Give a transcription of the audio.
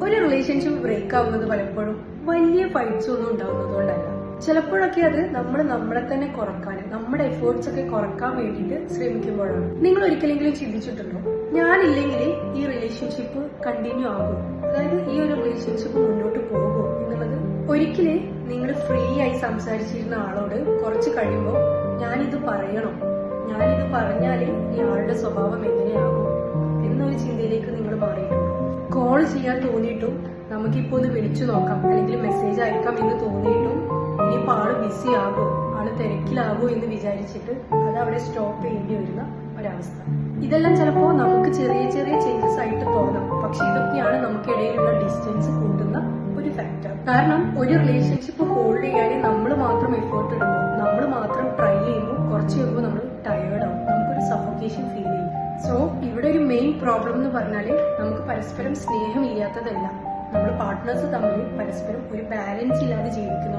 ഒരു relationship break ആവുന്നത് പലപ്പോഴും വലിയ ഫൈറ്റ്സ് ഒന്നും ഉണ്ടാവുന്നതുകൊണ്ടല്ല. ചിലപ്പോഴൊക്കെ അത് നമ്മളെ തന്നെ കുറക്കാൻ, നമ്മുടെ എഫേർട്സ് ഒക്കെ കുറക്കാൻ വേണ്ടിയിട്ട് ശ്രമിക്കുമ്പോഴാണ്. നിങ്ങൾ ഒരിക്കലെങ്കിലും ചിന്തിച്ചിട്ടുണ്ടോ, ഞാനില്ലെങ്കിൽ ഈ റിലേഷൻഷിപ്പ് കണ്ടിന്യൂ ആകും, അതായത് ഈ ഒരു റിലേഷൻഷിപ്പ് മുന്നോട്ട് പോകുമോ എന്നുള്ളത്? ഒരിക്കലും നിങ്ങൾ ഫ്രീ ആയി സംസാരിച്ചിരുന്ന ആളോട് കുറച്ച് കഴിയുമ്പോൾ ഞാനിത് പറയണോ, ഞാനിത് പറഞ്ഞാല് ഈ ആളുടെ സ്വഭാവം എങ്ങനെയാകും എന്നൊരു ചിന്തയിലേക്ക് നിങ്ങൾ മാറിയിട്ടുണ്ടോ? കോൾ ചെയ്യാൻ തോന്നിയിട്ടും നമുക്കിപ്പോ ഒന്ന് വിളിച്ചു നോക്കാം അല്ലെങ്കിൽ മെസ്സേജ് അയക്കാം എന്ന് തോന്നിയിട്ടും ഇനിയിപ്പോ ആള് ബിസി ആകോ, ആള് തിരക്കിലാകോ എന്ന് വിചാരിച്ചിട്ട് അത് അവിടെ സ്റ്റോപ്പ് ചെയ്യേണ്ടി വരുന്ന ഒരവസ്ഥ. ഇതെല്ലാം ചിലപ്പോ നമുക്ക് ചെറിയ ചെറിയ ചേഞ്ചസ് ആയിട്ട് തോന്നാം, പക്ഷെ ഇതൊക്കെയാണ് നമുക്കിടയിലുള്ള ഡിസ്റ്റൻസ് കൂട്ടുന്ന ഒരു ഫാക്ടർ. കാരണം ഒരു റിലേഷൻഷിപ്പ് ഹോൾഡ് ചെയ്യാൻ നമ്മൾ മാത്രം എഫേർട്ട് ഇടുമ്പോൾ, നമ്മൾ മാത്രം ട്രൈ ചെയ്യുമ്പോൾ കുറച്ച് കഴിയുമ്പോൾ നമ്മൾ ടയേർഡ് ആവും, നമുക്കൊരു സഫോക്കേഷൻ ഫീൽ ചെയ്യും. സോ ഇവിടെ ഒരു മെയിൻ പ്രോബ്ലം എന്ന് പറഞ്ഞാല് നമുക്ക് പരസ്പരം സ്നേഹം ഇല്ലാത്തതല്ല, നമ്മൾ പാർട്ട്നേഴ്സ് തമ്മിൽ പരസ്പരം ഒരു ബാലൻസ് ഇല്ലാതെ ജീവിക്കുന്നു